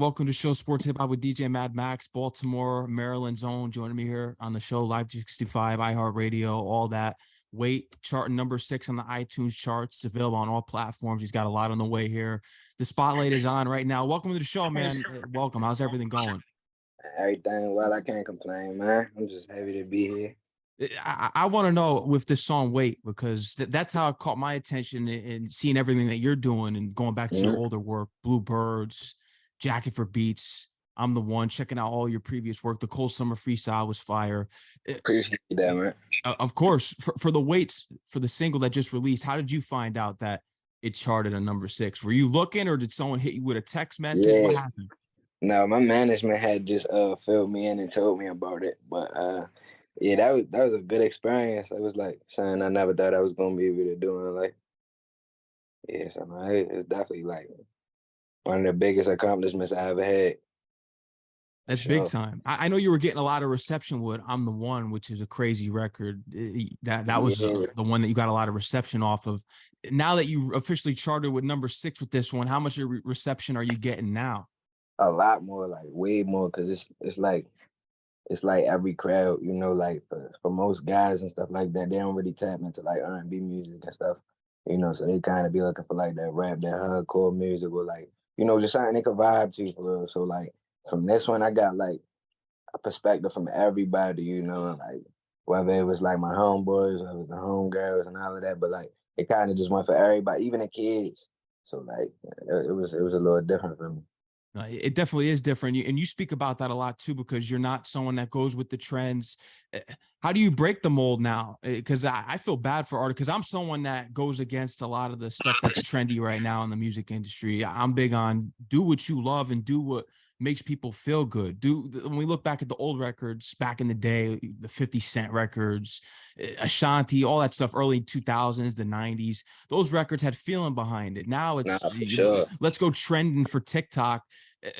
Welcome to Show Sports Hip Hop with DJ Mad Max, Baltimore, Maryland's own. Joining me here on the show, Live 65, iHeartRadio, all that. Wait, charting number 6 on the iTunes charts. It's available on all platforms. He's got a lot on the way here. The spotlight is on right now. Welcome to the show, man. Welcome. How's everything going? Everything well. I can't complain, man. I'm just happy to be here. I want to know with this song Wait, because that's how it caught my attention and seeing everything that you're doing and going back to your older work, Bluebirds, Jacket for Beats, I'm the One, checking out all your previous work. The Cold Summer Freestyle was fire. Appreciate that, man. Of course, for the Waits, for the single that just released, how did you find out that it charted on number 6? Were you looking, or did someone hit you with a text message? Yeah. What happened? No, my management had just filled me in and told me about it. But yeah, that was a good experience. It was like something I never thought I was gonna be able to do in life. Yeah, so man, it's definitely like one of the biggest accomplishments I ever had. That's big time. I know you were getting a lot of reception with I'm the One, which is a crazy record. That was the one that you got a lot of reception off of. Now that you officially charted with number 6 with this one, how much reception are you getting now? A lot more, like way more, because it's like every crowd, you know, like for most guys and stuff like that, they don't really tap into like R&B music and stuff, you know, so they kind of be looking for like that rap, that hardcore music, or like, you know, just something they could vibe to for real. So like from this one, I got like a perspective from everybody, you know, like whether it was like my homeboys or the homegirls and all of that, but like it kind of just went for everybody, even the kids. So like it was a little different for me. It definitely is different. And you speak about that a lot too, because you're not someone that goes with the trends. How do you break the mold now? Because I feel bad for artists, because I'm someone that goes against a lot of the stuff that's trendy right now in the music industry. I'm big on do what you love and do what makes people feel good. When we look back at the old records back in the day, the 50 Cent records, Ashanti, all that stuff, early 2000s, the 90s, those records had feeling behind it. Now it's sure. Let's go trending for TikTok.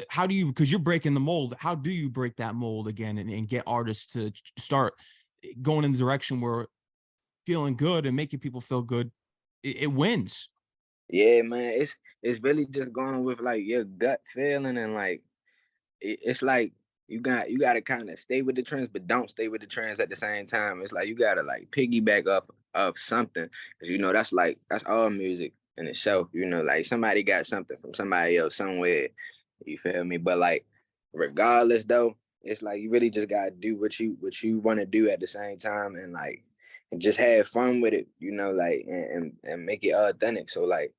How do you, because you're breaking the mold, how do you break that mold again and get artists to start going in the direction where feeling good and making people feel good, it wins? Yeah, man, it's really just going with like your gut feeling, and like it's like you got to kind of stay with the trends, but don't stay with the trends at the same time. It's like you got to like piggyback up of something, because you know that's all music in itself. You know, like somebody got something from somebody else somewhere. You feel me? But like regardless though, it's like you really just gotta do what you want to do at the same time, and like and just have fun with it. You know, like and make it authentic. So like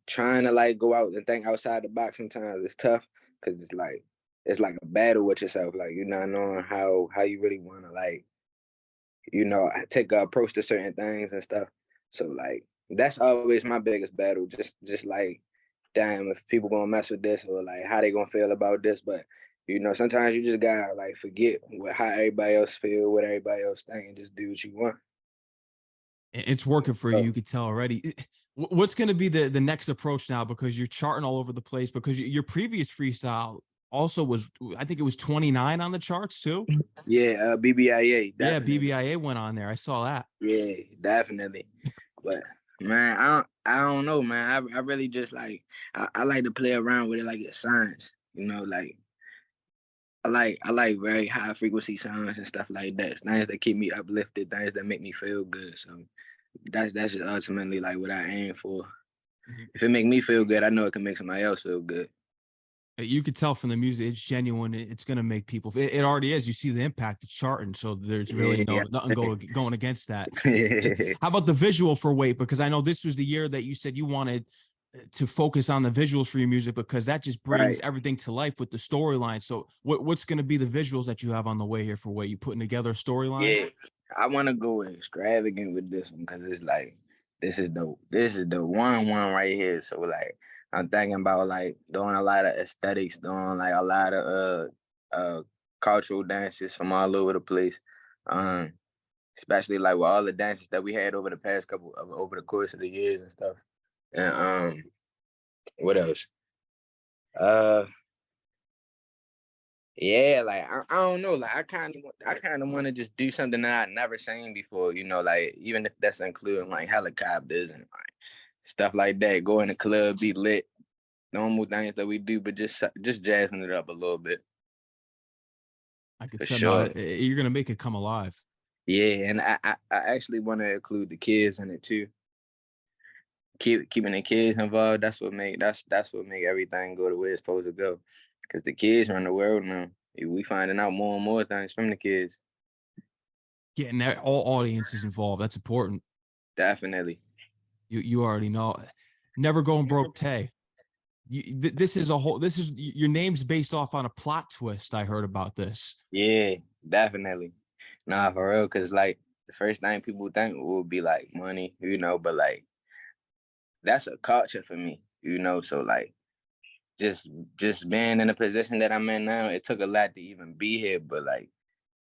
trying to like go out and think outside the box sometimes is tough, because it's like a battle with yourself, like you're not knowing how you really want to, like, you know, take a approach to certain things and stuff. So like that's always my biggest battle, just like, damn, if people gonna mess with this, or like how they gonna feel about this. But you know, sometimes you just gotta like forget how everybody else feel, what everybody else think, and just do what you want. It's working for you. You could tell already. What's going to be the next approach now? Because you're charting all over the place. Because your previous freestyle also was, I think it was 29 on the charts too. Yeah, BBIA. Definitely. Yeah, BBIA went on there. I saw that. Yeah, definitely. But man, I don't know, man. I really just like I like to play around with it like it's science. You know, like I like very high frequency sounds and stuff like that. Things that keep me uplifted, things that make me feel good. So that's just ultimately like what I aim for. Mm-hmm. If it make me feel good, I know it can make somebody else feel good. You could tell from the music, it's genuine. It's going to make people. It already is. You see the impact it's charting, so there's really nothing going against that. How about the visual for Wait? Because I know this was the year that you said you wanted to focus on the visuals for your music, because that just brings everything to life with the storyline. So what's going to be the visuals that you have on the way here for Wait? You putting together a storyline? Yeah, I want to go extravagant with this one, because it's like this is the one right here. So like I'm thinking about like doing a lot of aesthetics, doing like a lot of cultural dances from all over the place. Especially like with all the dances that we had over the past over the course of the years and stuff. And what else? Yeah, like I don't know, like I kind of want to just do something that I've never seen before, you know, like even if that's including like helicopters and like stuff like that. Go in the club, be lit, normal things that we do, but just jazzing it up a little bit I could for say no, sure. you're gonna make it come alive. Yeah, and I actually want to include the kids in it too. Keeping the kids involved. That's what make everything go the way it's supposed to go. Cause the kids run the world now. We finding out more and more things from the kids. Getting all audiences involved. That's important. Definitely. You already know. Never going broke, Tay. This is a whole. This is your name's based off on a plot twist. I heard about this. Yeah, definitely. Nah, for real. Cause like the first thing people think will be like money, but like that's a culture for me, So like just just being in the position that I'm in now, it took a lot to even be here, but like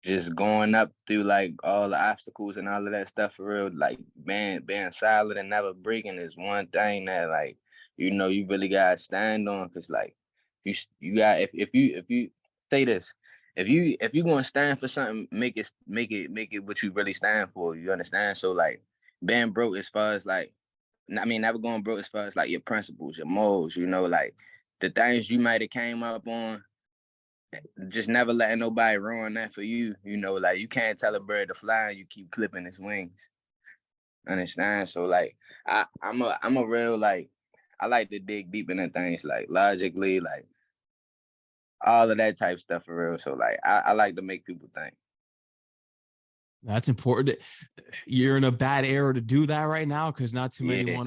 just going up through like all the obstacles and all of that stuff for real, like being solid and never breaking is one thing that like you really gotta stand on. Cause like you got if you say this, if you gonna stand for something, make it what you really stand for. You understand? So like being broke as far as like I mean, never going broke as far as like your principles, your morals, like the things you might have came up on, just never letting nobody ruin that for you. Like you can't tell a bird to fly and you keep clipping its wings. Understand? So like I'm a real like I like to dig deep into things like logically, like all of that type stuff for real. So like I like to make people think. That's important. You're in a bad era to do that right now because not too many Yeah,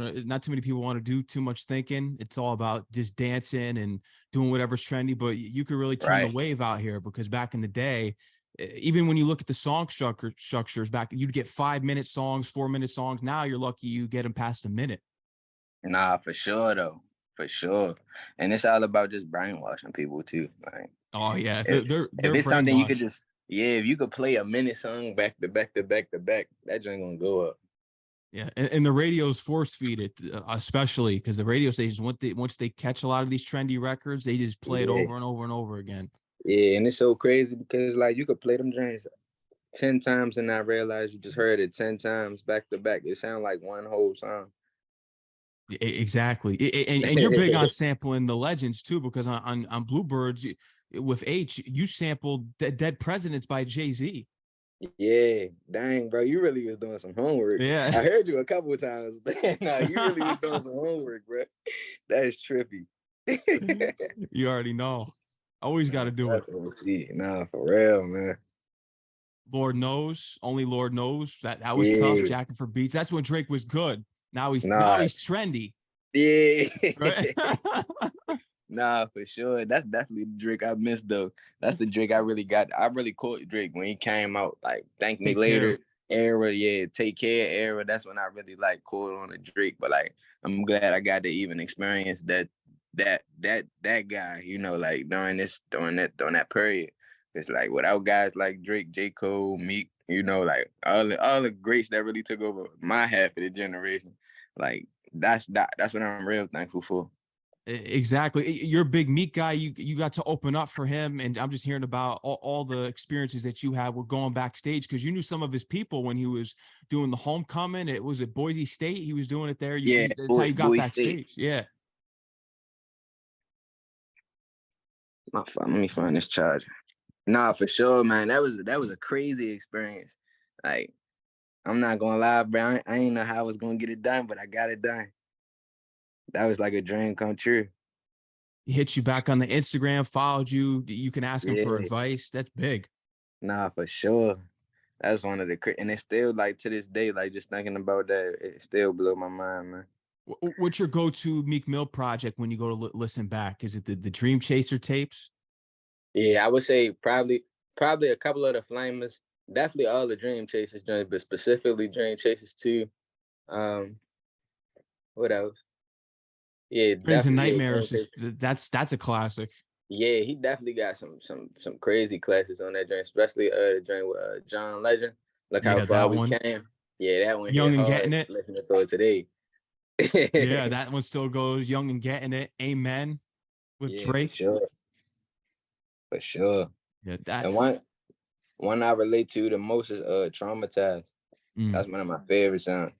people want to do too much thinking. It's all about just dancing and doing whatever's trendy. But you could really turn the right. wave out here because back in the day, even when you look at the song structures back, you'd get 5-minute songs, 4-minute songs. Now you're lucky you get them past a minute. Nah, for sure though. For sure. And it's all about just brainwashing people too. Like Oh yeah, if they're if it's something you could brainwashed. just if you could play a minute song back to back to back to back, that joint gonna go up. Yeah, and the radios force feed it, especially because the radio stations once they catch a lot of these trendy records, they just play it Yeah. over and over and over again. Yeah, and it's so crazy because like you could play them joints 10 times and not realize you just heard it 10 times back to back. It sounds like one whole song. Exactly, and you're big on sampling the legends too, because on Bluebirds with H, you sampled Dead Presidents by Jay-Z. Yeah, dang, bro, you really was doing some homework. Yeah, I heard you a couple of times. No, you really was doing some homework, bro. That's trippy. you already know. Always got Nah, to do it. definitely see. Nah, for real, man. Lord knows, only Lord knows that was tough. Yeah, Jacking for beats. That's when Drake was good. Now nah, he's trendy, yeah. right? Nah, for sure. That's definitely the Drake I missed though. That's the Drake I really got. I really caught Drake when he came out. Like Thank Me Take care. Later era, yeah, Take Care era. That's when I really like caught on to Drake. But like I'm glad I got to even experience that guy, like during that period. It's like without guys like Drake, J. Cole, Meek, like all the greats that really took over my half of the generation. Like that's what I'm real thankful for. Exactly. You're a big Meek guy. You got to open up for him, and I'm just hearing about all the experiences that you had with going backstage because you knew some of his people when he was doing the homecoming. It was at Boise State. He was doing it there. Yeah, That's how you got Boy State. backstage. Yeah. Let me find this charger. Nah, for sure, man. That was a crazy experience. Like, I'm not gonna lie, bro. I ain't know how I was gonna get it done, but I got it done. That was like a dream come true. He hit you back on the Instagram, followed you. You can ask him for Yeah, advice. That's big. nah, for sure. That's one of and it's still like to this day, like just thinking about that, it still blew my mind, man. What's your go-to Meek Mill project when you go to listen back? Is it the Dream Chaser tapes? Yeah, I would say probably a couple of the Flamers, definitely all the Dream Chasers joints, but specifically Dream Chasers 2. Um, what else? Yeah, Dreams and definitely. Yeah, Dream Nightmares is Chasers. that's a classic. Yeah, he definitely got some crazy classes on that joint, especially the joint with John Legend. Look how Yeah, far that we one. came. Yeah, that one hit Young and hard. Getting It. Listening to it today. Yeah, that one still goes. Young and Getting It. Amen with Yeah, for Drake. sure, for sure. Yeah, that. And one I relate to the most is Traumatized. Mm. That's one of my favorite songs.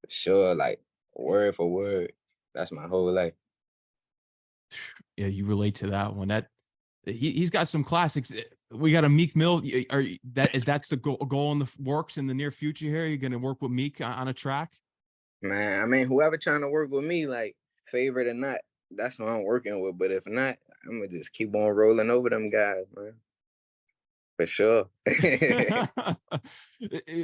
For sure, like word for word. That's my whole life. Yeah, you relate to that one. He's got some classics. We got a Meek Mill. That's the goal in the works in the near future here? You're gonna work with Meek on a track? Man, I mean, whoever trying to work with me, like favorite or not, that's what I'm working with. But if not, I'm gonna just keep on rolling over them guys, man. For sure.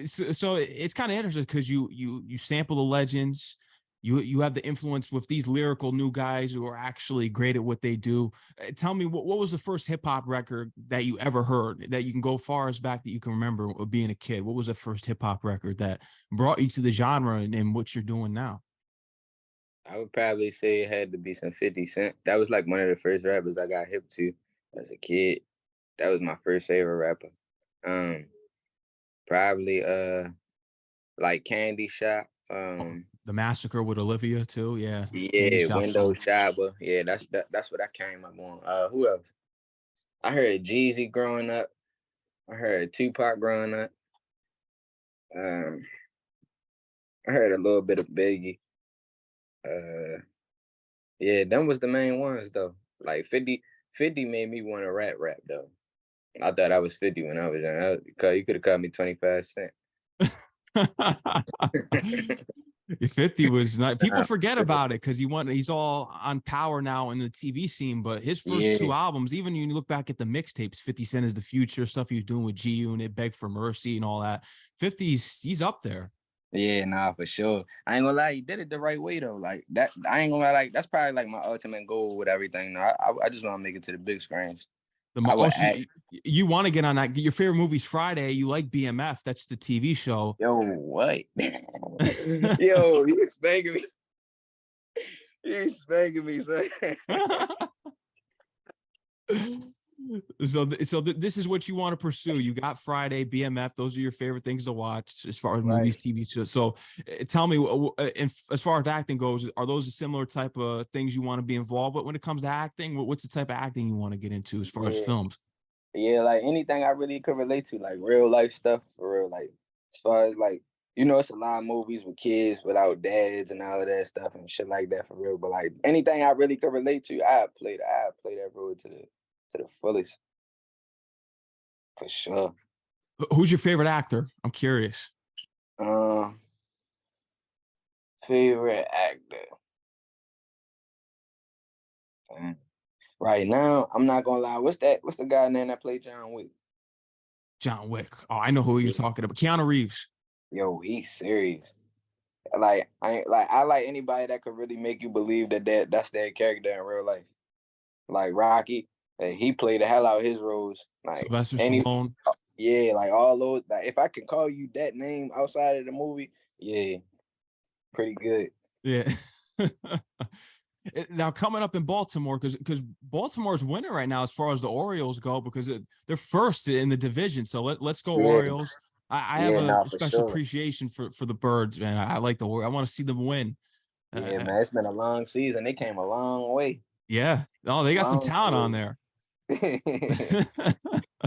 So it's kind of interesting because you sample the legends, you have the influence with these lyrical new guys who are actually great at what they do. Tell me what was the first hip hop record that you ever heard that you can go far as back that you can remember of being a kid? What was the first hip hop record that brought you to the genre and what you're doing now? I would probably say it had to be some 50 Cent. That was like one of the first rappers I got hip to as a kid. That was my first favorite rapper. Um, Probably like Candy Shop. Oh, the Massacre with Olivia too. Yeah, Candy Yeah, Shop Window song. Shopper. Yeah, that's what I came up on. Who else? I heard Jeezy growing up. I heard Tupac growing up. Um, I heard a little bit of Biggie. Uh, yeah, them was the main ones though. Like 50 made me want to rap though. I thought I was 50 when I was young. Because you could have called me 25 Cent. 50 was not, people Nah, forget for real. about it because he's all on power now in the TV scene, but his first Yeah, two albums, even when you look back at the mixtapes, 50 Cent is the Future, stuff he was doing with G Unit, Beg for Mercy and all that. 50's he's up there. yeah, nah, for sure. I ain't gonna lie, you did it the right way though. Like that, I ain't gonna lie, like that's probably like my ultimate goal with everything. No, I just want to make it to the big screens. I would So act, you want to get on that. Your favorite movie's Friday. You like BMF. That's the TV show. yo, what? Yo, you spanking me. You spanking me, son. This is what you want to pursue. You got Friday, BMF. Those are your favorite things to watch as far as movies, Right. TV shows. So tell me, as far as acting goes, are those a similar type of things you want to be involved with when it comes to acting? What's the type of acting you want to get into as far as Yeah. films? Yeah, like anything I really could relate to, like real life stuff for real. Like as far as like, it's a lot of movies with kids without dads and all of that stuff and shit like that for real. But like anything I really could relate to, I play that role to the fullest for sure. Who's your favorite actor? I'm curious. Um, Favorite actor. Damn. Right now, I'm not gonna lie. What's the guy name that played John Wick? John Wick. Oh, I know who you're Yeah. talking about. Keanu Reeves. Yo, he's serious. Like I like anybody that could really make you believe that's their character in real life. Like Rocky, he played the hell out of his roles. Like Sylvester any, Stallone. yeah, like all those. Like if I could call you that name outside of the movie, yeah, pretty good. Yeah. Now coming up in Baltimore, because Baltimore's winning right now as far as the Orioles go, because they're first in the division. So let's go Yeah, Orioles. I have yeah, a nah, for special sure. appreciation for the Birds, man. I like the I want to see them win. Yeah, Uh, man, it's been a long season. They came a long way, yeah. Oh, they got some long talent on way. there.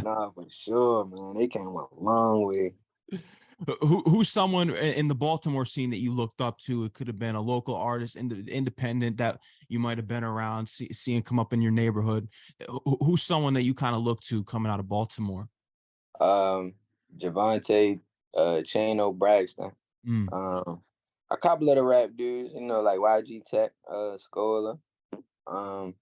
Nah, for sure, man. They came a long way. Who's someone in the Baltimore scene that you looked up to? It could have been a local artist, independent that you might have been around, seeing come up in your neighborhood. Who's someone that you kind of look to coming out of Baltimore? Um, Javante, Chano Braxton. Mm. Um, a couple of the rap dudes, like YG Tech, Scola. Um,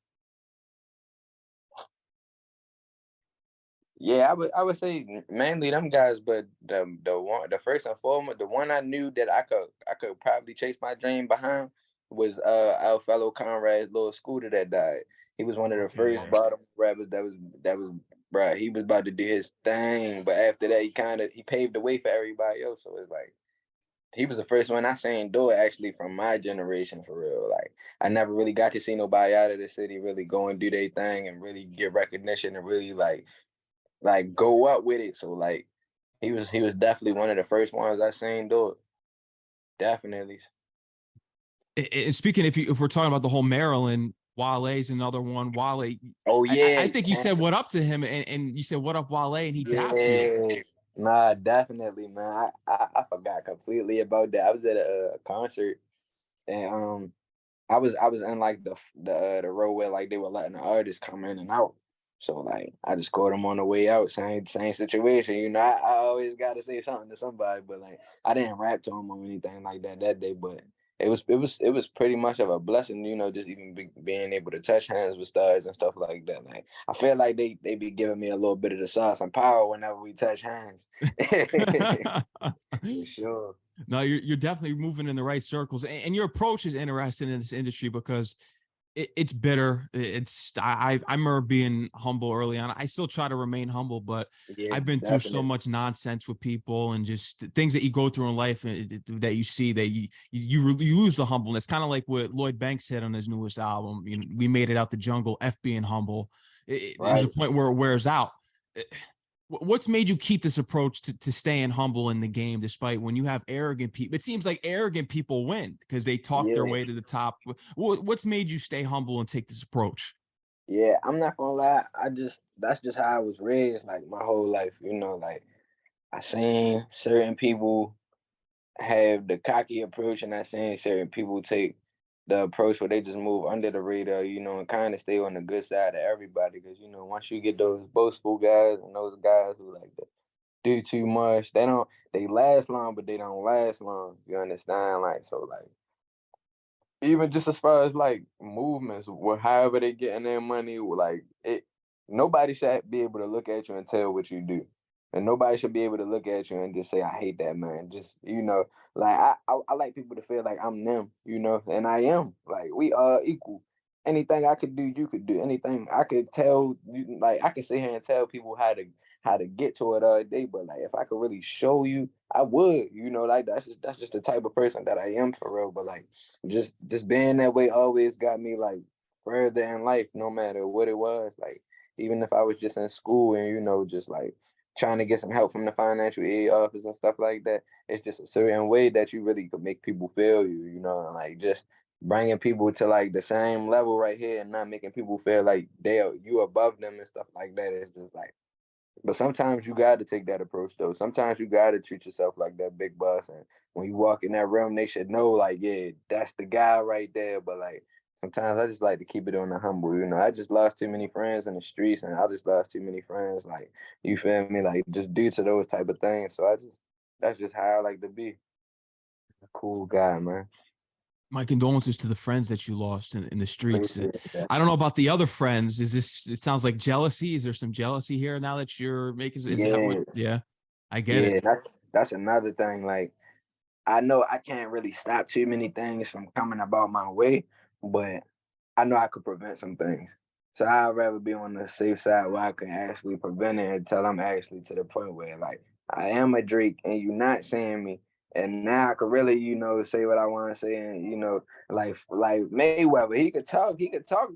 yeah, I would say mainly them guys, but the first and foremost, the one I knew that I could probably chase my dream behind was our fellow Conrad's little scooter that died. He was one of the Okay, first yeah. Baltimore rappers that was bruh, he was about to do his thing, but after that he paved the way for everybody else. So it's like he was the first one I seen do it actually from my generation for real. Like I never really got to see nobody out of the city really go and do their thing and really get recognition and really like go up with it. So like he was definitely one of the first ones I seen do it. Definitely. And speaking, if we're talking about the whole Maryland, Wale's another one. Wale, Oh I yeah, think you said what up to him, and you said what up Wale, and he dapped you. yeah. Nah, definitely, man. I forgot completely about that. I was at a concert and I was in like the row where like they were letting the artists come in and out. So like I just caught them on the way out. Same situation. You know, I always gotta say something to somebody, but like I didn't rap to them or anything like that day. But it was pretty much of a blessing, you know, just even being able to touch hands with stars and stuff like that. Like I feel like they be giving me a little bit of the sauce and power whenever we touch hands. For sure. No, you're definitely moving in the right circles, and your approach is interesting in this industry because it's bitter. It's I remember being humble early on. I still try to remain humble, but Yeah, I've been through so definitely. much nonsense with people and just things that you go through in life that you see that you lose the humbleness. Kind of like what Lloyd Banks said on his newest album. You know, we made it out the jungle. F being humble. There's a Right. point where it wears out. What's made you keep this approach to staying humble in the game despite when you have arrogant people? It seems like arrogant people win because they talk their Yeah. way to the top. What's made you stay humble and take this approach? Yeah, I'm not gonna lie. That's just how I was raised, like my whole life. You know, like I seen certain people have the cocky approach, and I seen certain people take the approach where they just move under the radar, you know, and kind of stay on the good side of everybody. Because you know, once you get those boastful guys and those guys who like to do too much, they last long, but they don't last long. You understand? Like so, like even just as far as like movements, however they getting their money, like it, nobody should be able to look at you and tell what you do, and nobody should be able to look at you and just say, "I hate that man." Just you know, like I like people to feel like I'm them, you know, and I am. Like we are equal. Anything I could do, you could do. Anything I could tell you, like I can sit here and tell people how to get to it all day. But like if I could really show you, I would. You know, like that's just the type of person that I am for real. But like just being that way always got me like further in life, no matter what it was. Like even if I was just in school and you know just like trying to get some help from the financial aid office and stuff like that, it's just a certain way that you really could make people feel you, you know, and like just bringing people to like the same level right here and not making people feel like you above them and stuff like that is just like, but sometimes you got to take that approach, though. Sometimes you got to treat yourself like that big boss. And when you walk in that room, they should know, like, yeah, that's the guy right there. But, like, sometimes I just like to keep it on the humble. You know, I just lost too many friends in the streets, and I just lost too many friends. Like, you feel me? Like, just due to those type of things. So that's just how I like to be. A cool guy, man. My condolences to the friends that you lost in the streets. Appreciate that. I don't know about the other friends. Is this? It sounds like jealousy. Is there some jealousy here now that you're making? Is that what? Yeah, Yeah, I get it. yeah, that's another thing. Like, I know I can't really stop too many things from coming about my way, but I know I could prevent some things. So I'd rather be on the safe side where I can actually prevent it until I'm actually to the point where like I am a Drake and you're not seeing me. And now I could really, you know, say what I want to say, and you know, like Mayweather, he could talk that talk.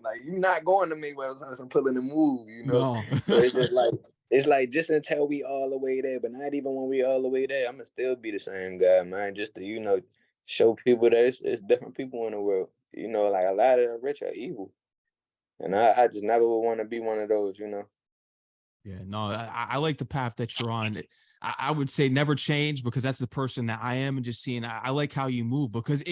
Like you're not going to Mayweather's house and pulling the move, you know. No. So it's just like it's like just until we all the way there, but not even when we all the way there, I'm gonna still be the same guy, man. Just to, you know, show people that it's different people in the world. You know, like a lot of the rich are evil. And I just never would want to be one of those, you know. Yeah, no, I like the path that you're on. I would say never change because that's the person that I am, and just seeing. I like how you move because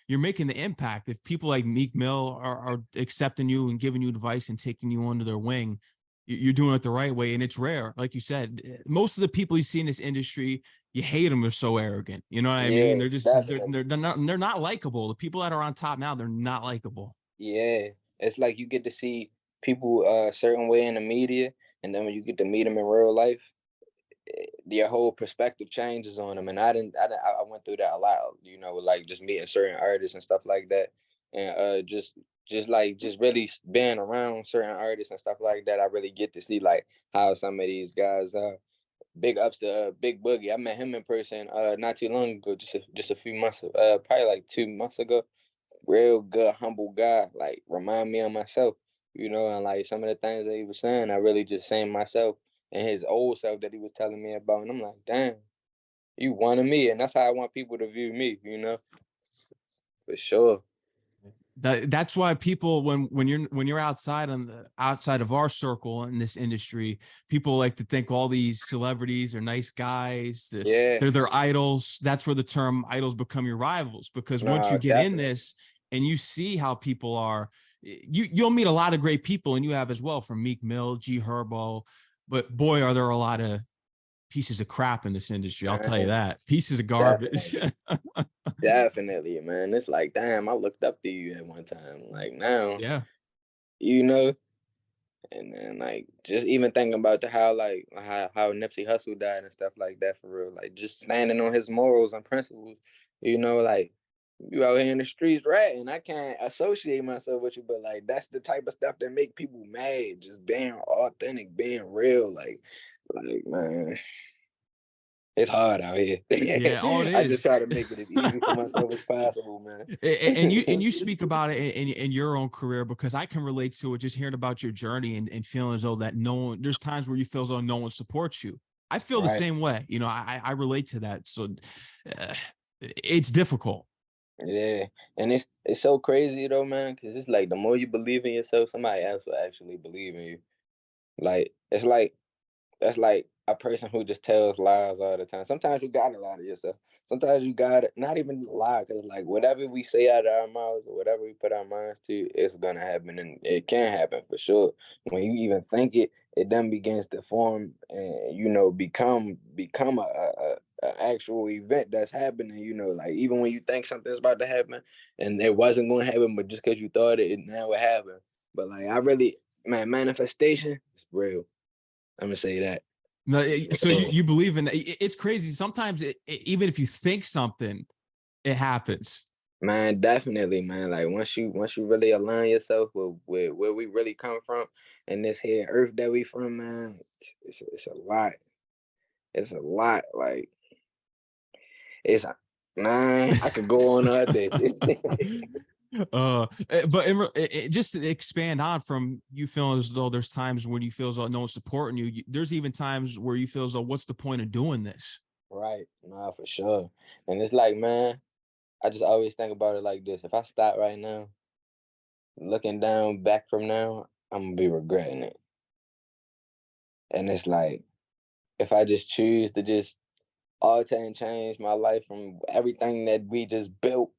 you're making the impact. If people like Meek Mill are accepting you and giving you advice and taking you under their wing, you're doing it the right way, and it's rare. Like you said, most of the people you see in this industry, you hate them. They're so arrogant. You know what I mean? Yeah, They're just definitely. they're not likable. The people that are on top now, they're not likable. Yeah. It's like you get to see people a certain way in the media, and then when you get to meet them in real life, your whole perspective changes on them. And I went through that a lot, you know, like just meeting certain artists and stuff like that. And just really being around certain artists and stuff like that, I really get to see like how some of these guys are. Big ups to Big Boogie. I met him in person not too long ago, just a few months, probably like 2 months ago. Real good, humble guy. Like remind me of myself, you know, and like some of the things that he was saying, I really just seen myself and his old self that he was telling me about, and I'm like, damn, you one of me, and that's how I want people to view me, you know, for sure. That's why people when you're outside on the outside of our circle in this industry, people like to think all these celebrities are nice guys. Yeah, They're their idols. That's where the term idols become your rivals because once no, you get in definitely. this and you see how people are. You'll meet a lot of great people, and you have as well, from Meek Mill, G Herbo, but boy, are there a lot of pieces of crap in this industry. I'll tell you that. Pieces of garbage. Definitely. Definitely, man. It's like, damn, I looked up to you at one time. Like now, Yeah. you know, and then like just even thinking about how Nipsey Hussle died and stuff like that for real. Like just standing on his morals and principles, like you out here in the streets ratting. I can't associate myself with you, but like that's the type of stuff that make people mad. Just being authentic, being real. Like man, it's hard out here. Yeah. Oh, it I just is. try to make it as easy for myself as possible, man. And you speak about it in your own career, because I can relate to it just hearing about your journey, and feeling as though that no one, there's times where you feel as though no one supports you. I feel the Right. same way. I relate to that. So uh, it's difficult. Yeah, and it's so crazy though, man, because it's like the more you believe in yourself, somebody else will actually believe in you. Like it's like that's like a person who just tells lies all the time. Sometimes you gotta lie to yourself. Sometimes you gotta not even lie, because like whatever we say out of our mouths or whatever we put our minds to, it's gonna happen, and it can happen for sure. When you even think it, it then begins to form and become a actual event that's happening. Like even when you think something's about to happen and it wasn't going to happen, but just because you thought it now it happened. But like I really, man, manifestation is real. I'm gonna say that. No, so you, So, you believe in that. It's crazy. Sometimes even if you think something, it happens. man, definitely, man. Like once you really align yourself with where we really come from and this here earth that we from, man, it's a lot. It's a lot. Like it's man, I could go on all day. But just to expand on from you feeling as though there's times when you feel as though no one's supporting you, there's even times where you feel as though, what's the point of doing this? Right. Nah, for sure. And it's like, man, I just always think about it like this. If I stop right now, looking down back from now, I'm gonna be regretting it. And it's like, if I just choose to just alter and change my life from everything that we just built,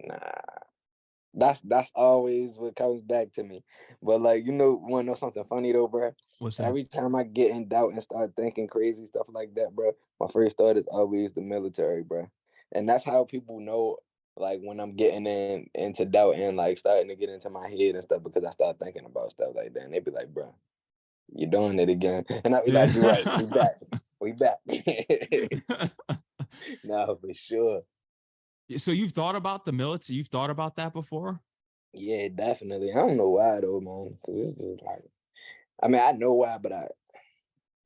nah, that's always what comes back to me. But like, wanna know something funny though, bro? What's that? Every time I get in doubt and start thinking crazy stuff like that, bro, my first thought is always the military, bro. And that's how people know, like when I'm getting into doubt and like starting to get into my head and stuff, because I start thinking about stuff like that, and they be like, bro, you're doing it again, and I be like, you're right, we Yeah. back, we back. No, for sure. So you've thought about the military? You've thought about that before? Yeah, definitely. I don't know why though, man. Cause this is like, I mean, I know why, but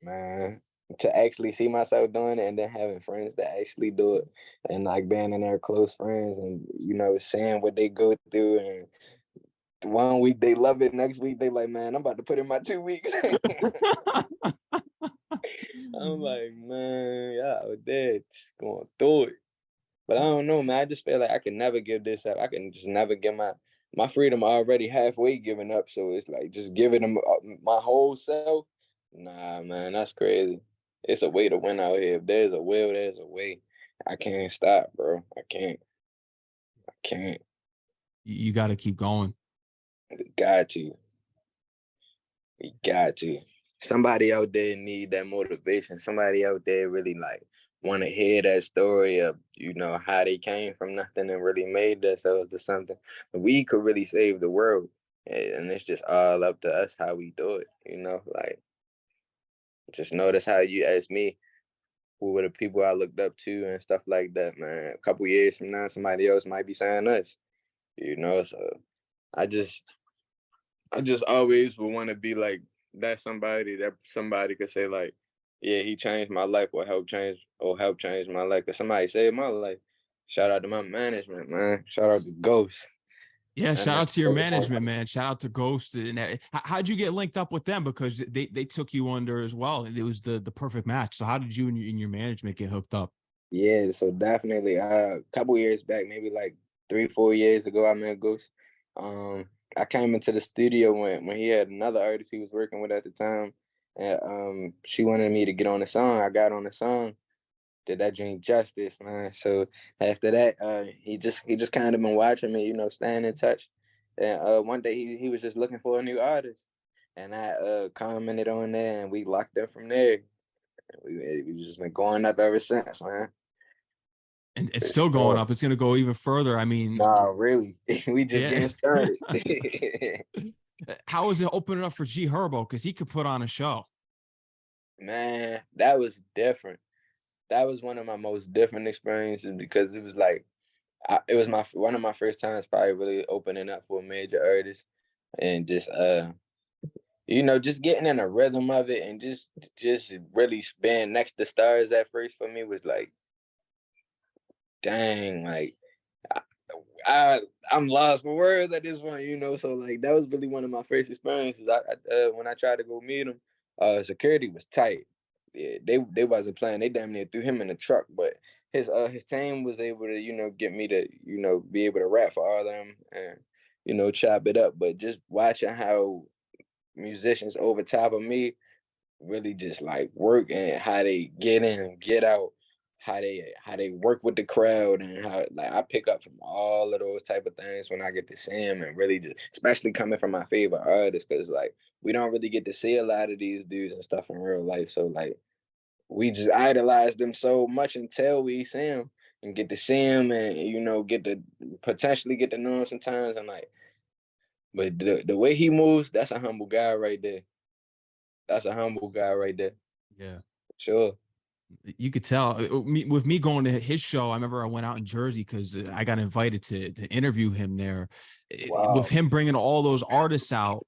man, to actually see myself doing it and then having friends that actually do it and like being in their close friends and seeing what they go through, and one week they love it, next week they like, man, I'm about to put in my 2 weeks. I'm like, man, yeah, they're going through it. But I don't know, man. I just feel like I can never give this up. I can just never give my freedom already halfway given up. So it's like just giving them my whole self. Nah, man, that's crazy. It's a way to win out here. If there's a will, there's a way. I can't stop, bro. I can't. I can't. You got to keep going. Got to. You got to. Somebody out there need that motivation. Somebody out there really like want to hear that story of how they came from nothing and really made themselves to something. We could really save the world, and it's just all up to us how we do it. Like just notice how you ask me who were the people I looked up to and stuff like that, man. A couple years from now, somebody else might be saying us. So I just I just always would want to be like that somebody could say like, yeah, he changed my life or help change my life. Cause somebody saved my life. Shout out to my management, man. Shout out to Ghost. Yeah, And shout out to your management, man. Shout out to Ghost. And how'd you get linked up with them? Because they took you under as well, and it was the perfect match. So how did you and your management get hooked up? yeah, so definitely a couple years back, maybe like 3, 4 years ago, I met Ghost. Um, I came into the studio when he had another artist he was working with at the time, and she wanted me to get on the song. I got on the song, did that dream justice, man. So after that, he just kind of been watching me, staying in touch. And one day he was just looking for a new artist, and I commented on there, and we locked up from there. We just been going up ever since, man. And it's For still going sure. up. It's going to go even further. I mean, Nah, really, we just yeah. getting started. How is it opening up for G Herbo? Because he could put on a show. Man, that was different. That was one of my most different experiences because it was like it was one of my first times probably really opening up for a major artist and just just getting in a rhythm of it and just really being next to stars at first for me was like, dang, like I'm lost for words at this point. So like that was really one of my first experiences. When I tried to go meet him, security was tight. Yeah, they wasn't playing. They damn near threw him in the truck, but his team was able to get me to be able to rap for all of them and chop it up. But just watching how musicians over top of me really just like work and how they get in and get out, how they work with the crowd and how like I pick up from all of those type of things when I get to see them and really just especially coming from my favorite artists because like we don't really get to see a lot of these dudes and stuff in real life. So like we just idolize them so much until we see them and get to see them and get to potentially get to know them sometimes and like but the way he moves, that's a humble guy right there. That's a humble guy right there. Yeah. Sure. You could tell with me going to his show. I remember I went out in Jersey because I got invited to interview him there. With Wow. him bringing all those artists out,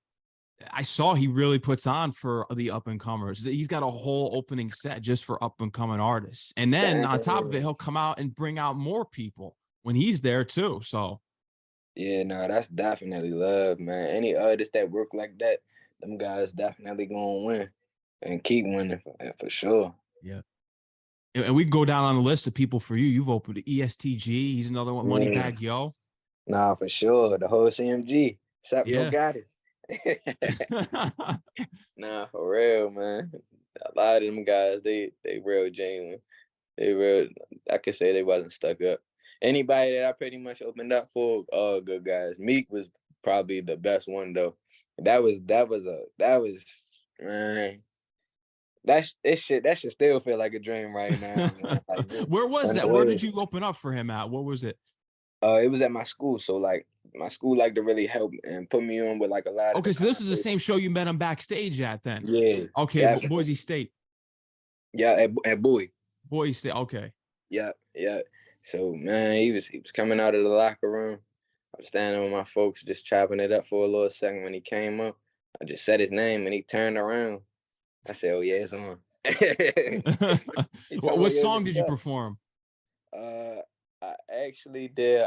I saw he really puts on for the up and comers. He's got a whole opening set just for up and coming artists. And then on top of it, Dang. he'll come out and bring out more people when he's there too. So Yeah, no, that's definitely love, man. Any artist that work like that, them guys definitely gonna win and keep winning for sure. yeah. And we can go down on the list of people for you. You've opened EST Gee. He's another one. Yeah, Moneybagg Yo. nah, for sure. The whole CMG. Except Yo Yeah. got it. Nah, for real, man. A lot of them guys, they real genuine. They real. I could say they wasn't stuck up. Anybody that I pretty much opened up for, all good guys. Meek was probably the best one though. That was man. That should still feel like a dream right now, man. Like just Where was on the that? Where way. did you open up for him at? What was it? It was at my school, so like my school like to really help and put me on with like a lot of the Okay, so this is the concerts. same show you met him backstage at then. Yeah, Okay, definitely. Boise State. Yeah, at Bowie. Boise State. Okay. Yeah, yeah. So man, he was coming out of the locker room. I was standing with my folks, just chopping it up for a little second. When he came up, I just said his name, and he turned around. I said, "Oh yeah, it's on." He told me, What "Yeah, song what's did you up?" perform? I actually did.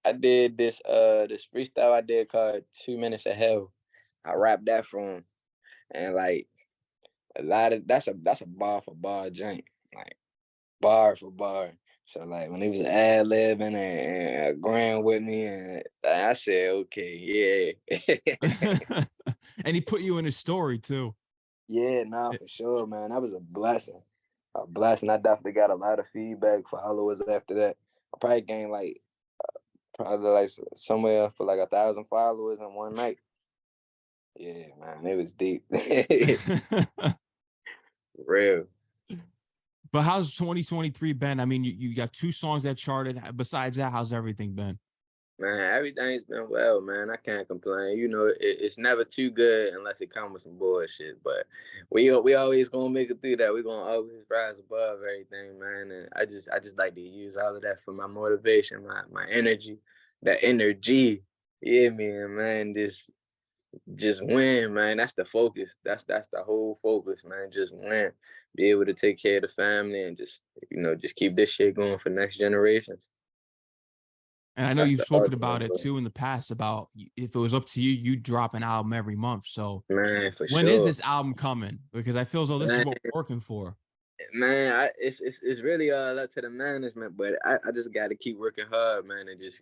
I did this freestyle I did called 2 Minutes of Hell. I rapped that for him, and like a lot of that's a bar for bar joint, like bar for bar. So like when he was ad libbing and agreeing with me, and I said, okay, yeah, And he put you in his story too. yeah, nah, for sure, man. That was a blessing, a blessing. I definitely got a lot of feedback, followers after that. I probably gained like probably like somewhere for like 1,000 followers in one night. Yeah, man, it was deep. Real. But how's 2023 been? I mean, you got two songs that charted. Besides that, how's everything been? Man, everything's been well, man. I can't complain. It's never too good unless it comes with some bullshit. But we always gonna make it through that. We gonna always rise above everything, man. And I just like to use all of that for my motivation, my energy, that energy. Yeah, man. Just win, man. That's the focus. That's the whole focus, man. Just win. Be able to take care of the family and just keep this shit going for next generations. And I know That's you've the spoken about ultimate it goal. too in the past about if it was up to you, you'd drop an album every month. So Man, for when is sure. this album coming? Because I feel as though this is Man, what we're working for. it's really all up to the management, but I just got to keep working hard, man, and just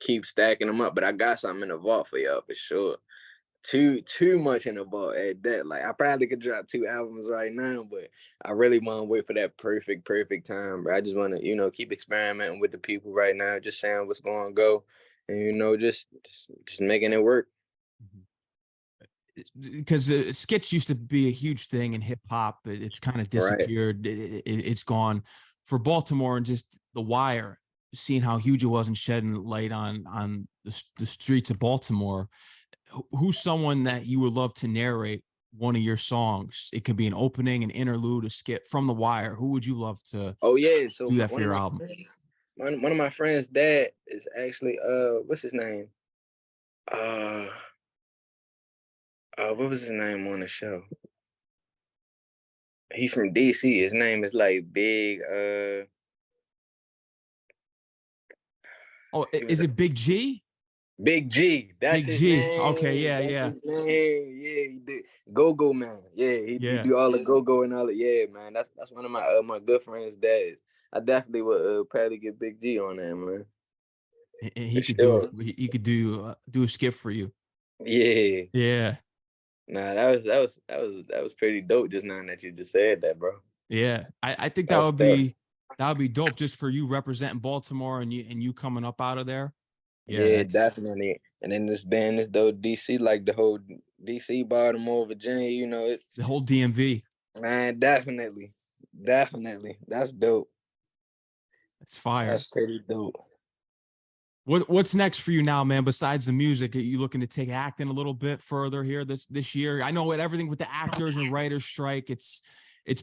keep stacking them up. But I got something in the vault for y'all for sure. too much in the ball at that. Like I probably could drop 2 albums right now, but I really want to wait for that perfect time, bro. I just want to, keep experimenting with the people right now, just saying what's going to go, and just making it work. Because skits used to be a huge thing in hip hop. It's kind of Right. disappeared. It's gone. For Baltimore and just The Wire, seeing how huge it was and shedding light on the streets of Baltimore. Who's someone that you would love to narrate one of your songs? It could be an opening, an interlude, a skit from The Wire. Who would you love to Oh yeah, so do that for one of your my album? friends, one of my friends' dad is actually what's his name? Uh, what was his name on the show? He's from DC. His name is like Big. Oh, He was is it Big G? Big G. That's Big his G. Okay, name. yeah, That's yeah, his name. Yeah, he did. Go man. Yeah, he yeah. do all the go and all the. Yeah, man. That's one of my good friends' dads. I definitely would probably get Big G on that, man. And For he could do sure. it. He could do a skit for you. Yeah. Yeah, Nah, that was pretty dope just now that you just said that, bro. yeah. I think That's tough. that would be dope just for you representing Baltimore and you coming up out of there. Yeah, Yeah, that's definitely. And then this band, this though DC, like the whole DC, Baltimore, Virginia, it's the whole DMV. man, definitely. Definitely. That's dope. It's fire. That's pretty dope. What's next for you now, man? Besides the music, are you looking to take acting a little bit further here this year? I know with everything with the actors and writers strike, it's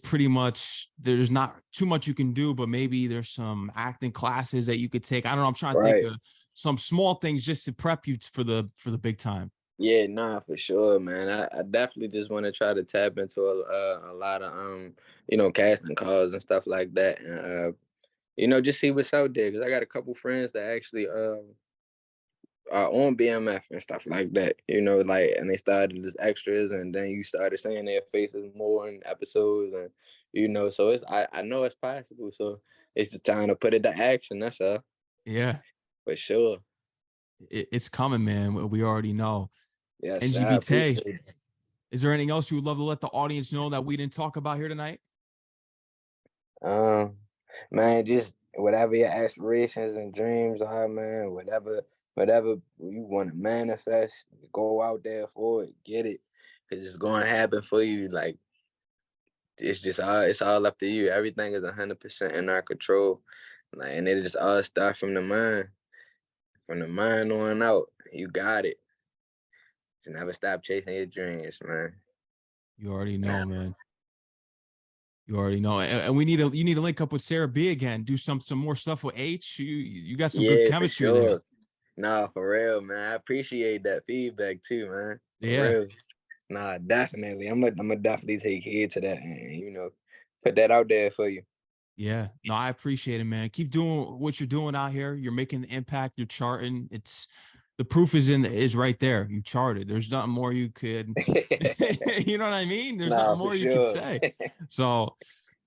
pretty much there's not too much you can do, but maybe there's some acting classes that you could take. I don't know. I'm trying to think Right. of some small things just to prep you for the big time. Yeah, nah, for sure, man. I definitely just want to try to tap into a lot of casting calls and stuff like that, and just see what's out there. Cause I got a couple friends that actually on BMF and stuff like that, like, and they started as extras, and then you started seeing their faces more in episodes, and so I know it's possible. So it's the time to put it to action. That's all, Yeah, for sure. it's coming, man. We already know. Yes, I NGB Tay, appreciate it. is there anything else you would love to let the audience know that we didn't talk about here tonight? Um, man, just whatever your aspirations and dreams are, man, whatever you want to manifest, go out there for it, get it, cause it's going to happen for you. Like it's all up to you. Everything is 100% in our control. Like, and it just all start from the mind. From the mind on out, you got it. You never stop chasing your dreams, man. You already know, man. You already know, and we need you need to link up with Sarah B again. Do some more stuff with H. You got some good Yeah, for chemistry there. sure. Nah, for real, man. I appreciate that feedback too, man. For Yeah, real. Nah, definitely. I'm gonna definitely take heed to that and put that out there for you. yeah. No, I appreciate it, man. Keep doing what you're doing out here. You're making the impact. You're charting. It's the proof is right there. You charted. There's nothing more you could. You know what I mean? There's nothing Nah, for more you could sure. say. So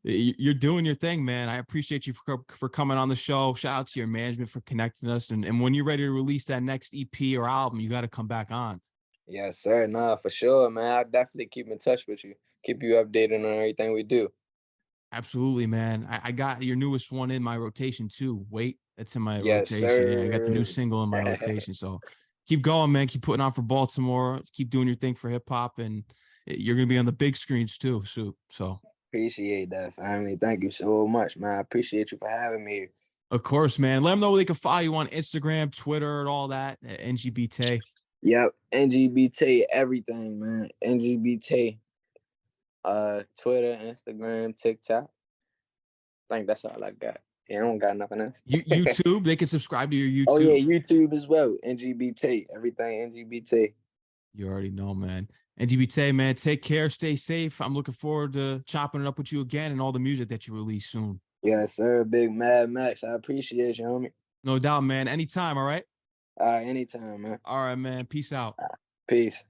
you're doing your thing, man. I appreciate you for coming on the show. Shout out to your management for connecting us. And when you're ready to release that next EP or album, you got to come back on. Yes, sir. Nah, for sure, man. I'll definitely keep in touch with you. Keep you updated on everything we do. Absolutely, man. I got your newest one in my rotation too. Wait, that's in my Yes, rotation. Yeah, I got the new sir. single in my rotation. So keep going, man. Keep putting on for Baltimore. Keep doing your thing for hip hop, and you're gonna be on the big screens too. So Appreciate that, family. Thank you so much, man. I appreciate you for having me. of course, man. Let them know where they can follow you on Instagram, Twitter, and all that. NGB Tay. Yep, NGB Tay, everything, man. NGB Tay. Twitter, Instagram, TikTok. I think that's all I got. Yeah, I don't got nothing else. YouTube. They can subscribe to your Oh yeah, YouTube. YouTube as well. NGB Tay, everything NGB Tay. You already know, man. NGB Tay, man. Take care. Stay safe. I'm looking forward to chopping it up with you again and all the music that you release soon. Yes, sir. Big Mad Max. I appreciate you, homie. No doubt, man. Anytime. All right. All right, anytime, man. All right, man. Peace out. Peace.